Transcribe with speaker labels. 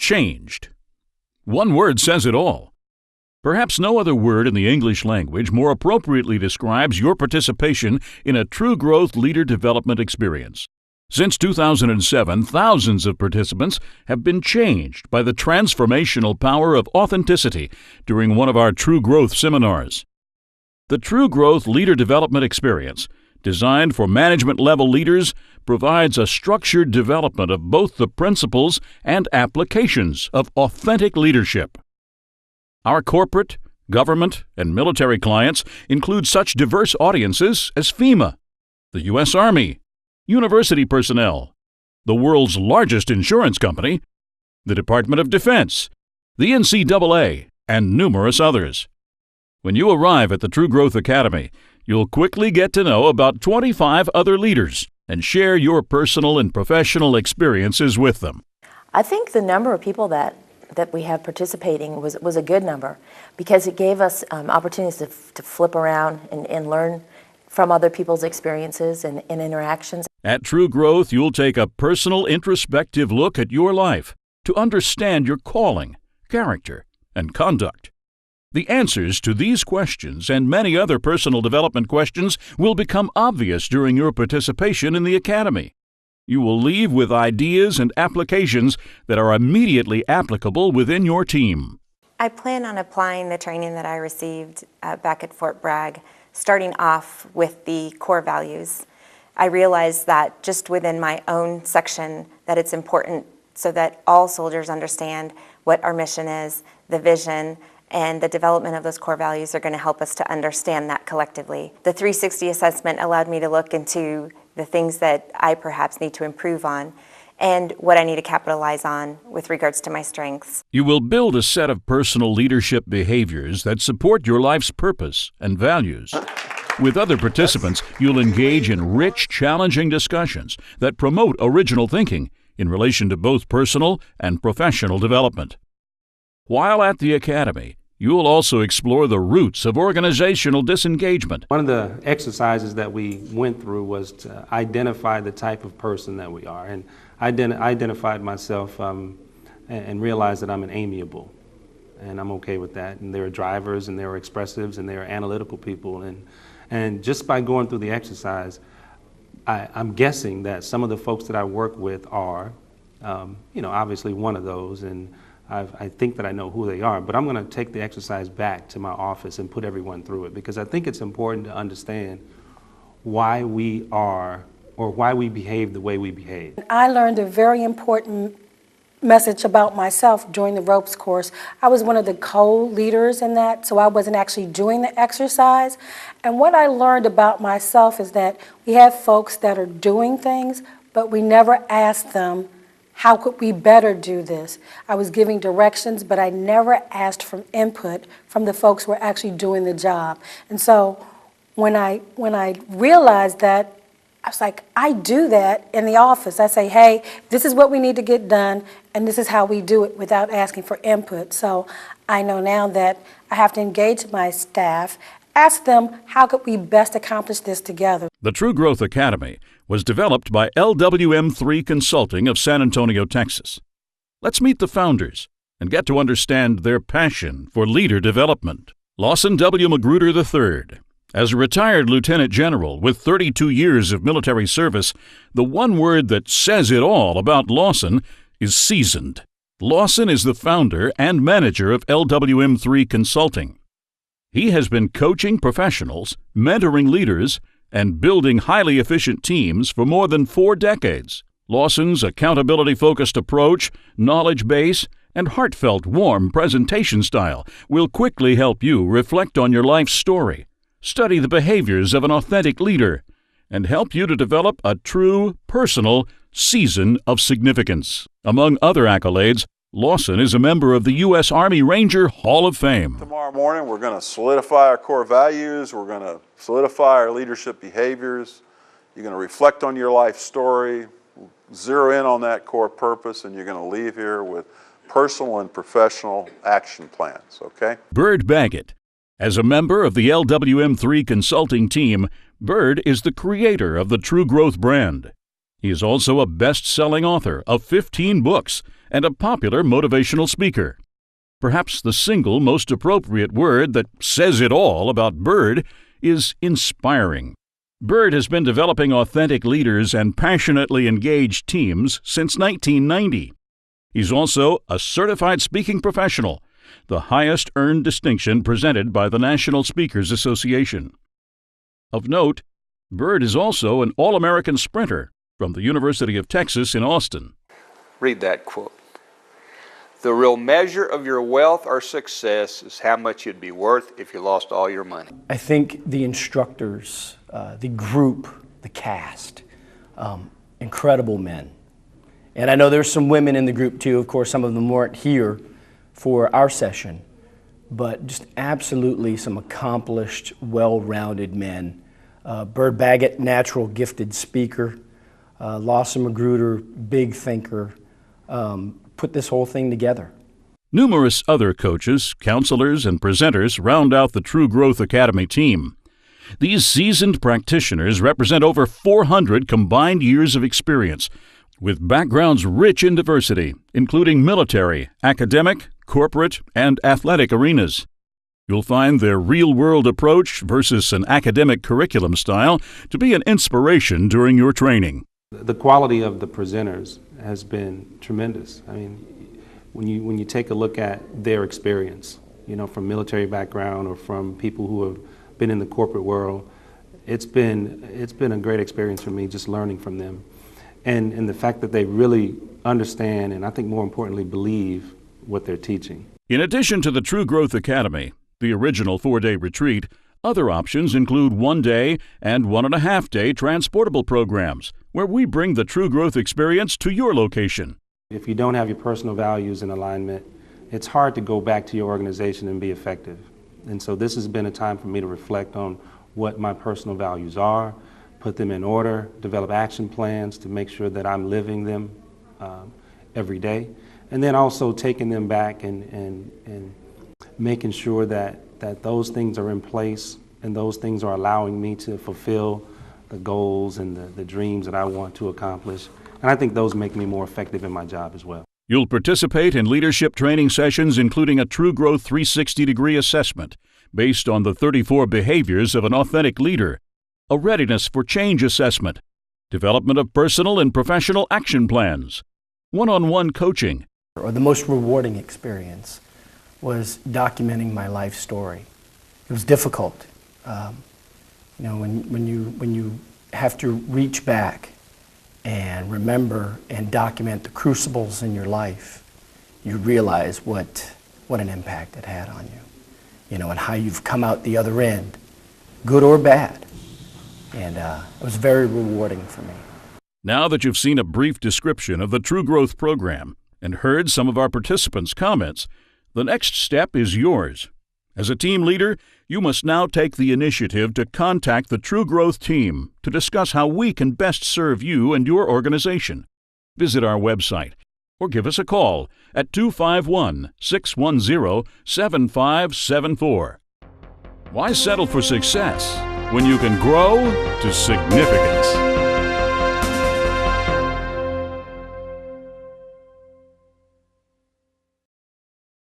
Speaker 1: changed. One word says it all. Perhaps no other word in the English language more appropriately describes your participation in a true growth leader development experience. Since 2007, thousands of participants have been changed by the transformational power of authenticity during one of our True Growth seminars. The True Growth Leader Development Experience, designed for management-level leaders, provides a structured development of both the principles and applications of authentic leadership. Our corporate, government, and military clients include such diverse audiences as FEMA, the U.S. Army, university personnel, the world's largest insurance company, the Department of Defense, the NCAA, and numerous others. When you arrive at the True Growth Academy, you'll quickly get to know about 25 other leaders and share your personal and professional experiences with them.
Speaker 2: I think the number of people that we have participating was a good number because it gave us opportunities to flip around and learn from other people's experiences and interactions.
Speaker 1: At True Growth, you'll take a personal, introspective look at your life to understand your calling, character, and conduct. The answers to these questions and many other personal development questions will become obvious during your participation in the Academy. You will leave with ideas and applications that are immediately applicable within your team.
Speaker 3: I plan on applying the training that I received back at Fort Bragg, starting off with the core values. I realized that just within my own section that it's important so that all soldiers understand what our mission is, the vision, and the development of those core values are going to help us to understand that collectively. The 360 assessment allowed me to look into the things that I perhaps need to improve on and what I need to capitalize on with regards to my strengths.
Speaker 1: You will build a set of personal leadership behaviors that support your life's purpose and values. With other participants, you'll engage in rich, challenging discussions that promote original thinking in relation to both personal and professional development. While at the Academy, you'll also explore the roots of organizational disengagement.
Speaker 4: One of the exercises that we went through was to identify the type of person that we are. And I identified myself and realized that I'm an amiable. And I'm okay with that. And there are drivers, and there are expressives, and there are analytical people. And just by going through the exercise, I'm guessing that some of the folks that I work with are, obviously one of those. And I think that I know who they are, but I'm going to take the exercise back to my office and put everyone through it because I think it's important to understand why we are or why we behave the way we behave.
Speaker 5: I learned a very important message about myself during the ropes course. I was one of the co-leaders in that, so I wasn't actually doing the exercise. And what I learned about myself is that we have folks that are doing things, but we never ask them, how could we better do this? I was giving directions, but I never asked for input from the folks who were actually doing the job. And so when I realized that, I was like, I do that in the office. I say, hey, this is what we need to get done, and this is how we do it without asking for input. So I know now that I have to engage my staff, ask them, how could we best accomplish this together?
Speaker 1: The True Growth Academy was developed by LWM3 Consulting of San Antonio, Texas. Let's meet the founders and get to understand their passion for leader development. Lawson W. Magruder III. As a retired lieutenant general with 32 years of military service, the one word that says it all about Lawson is seasoned. Lawson is the founder and manager of LWM3 Consulting. He has been coaching professionals, mentoring leaders, and building highly efficient teams for more than 4 decades. Lawson's accountability-focused approach, knowledge base, and heartfelt, warm presentation style will quickly help you reflect on your life story, study the behaviors of an authentic leader, and help you to develop a true, personal season of significance. Among other accolades, Lawson is a member of the U.S. Army Ranger Hall of Fame.
Speaker 6: Tomorrow morning, we're going to solidify our core values. We're going to solidify our leadership behaviors. You're going to reflect on your life story, zero in on that core purpose, and you're going to leave here with personal and professional action plans, okay?
Speaker 1: Bird Baggett. As a member of the LWM3 Consulting team, Bird is the creator of the True Growth brand. He is also a best-selling author of 15 books and a popular motivational speaker. Perhaps the single most appropriate word that says it all about Bird is inspiring. Bird has been developing authentic leaders and passionately engaged teams since 1990. He's also a certified speaking professional, the highest earned distinction presented by the National Speakers Association. Of note, Bird is also an All-American sprinter from the University of Texas in Austin.
Speaker 7: Read that quote. The real measure of your wealth or success is how much you'd be worth if you lost all your money.
Speaker 8: I think the instructors, the group, the cast, incredible men. And I know there's some women in the group too. Of course, some of them weren't here for our session, but just absolutely some accomplished, well-rounded men. Bird Baggett, natural gifted speaker. Lawson Magruder, big thinker. Put this whole thing together.
Speaker 1: Numerous other coaches, counselors, and presenters round out the True Growth Academy team. These seasoned practitioners represent over 400 combined years of experience, with backgrounds rich in diversity, including military, academic, corporate, and athletic arenas. You'll find their real-world approach versus an academic curriculum style to be an inspiration during your training.
Speaker 4: The quality of the presenters has been tremendous. I mean, when you take a look at their experience, from military background or from people who have been in the corporate world, it's been a great experience for me just learning from them. And the fact that they really understand and I think more importantly believe what they're teaching.
Speaker 1: In addition to the True Growth Academy, the original 4-day retreat, other options include 1-day and 1.5-day transportable programs, where we bring the True Growth experience to your location.
Speaker 4: If you don't have your personal values in alignment, it's hard to go back to your organization and be effective. And so this has been a time for me to reflect on what my personal values are, put them in order, develop action plans to make sure that I'm living them every day, and then also taking them back and making sure that those things are in place and those things are allowing me to fulfill the goals and the dreams that I want to accomplish. And I think those make me more effective in my job as well.
Speaker 1: You'll participate in leadership training sessions including a True Growth 360-degree assessment based on the 34 behaviors of an authentic leader, a readiness for change assessment, development of personal and professional action plans, one-on-one coaching.
Speaker 8: Or the most rewarding experience was documenting my life story. It was difficult. When you have to reach back and remember and document the crucibles in your life, you realize what an impact it had on you, and how you've come out the other end, good or bad. And it was very rewarding for me.
Speaker 1: Now that you've seen a brief description of the True Growth program and heard some of our participants' comments, the next step is yours. As a team leader, you must now take the initiative to contact the True Growth team to discuss how we can best serve you and your organization. Visit our website or give us a call at 251-610-7574. Why settle for success when you can grow to significance?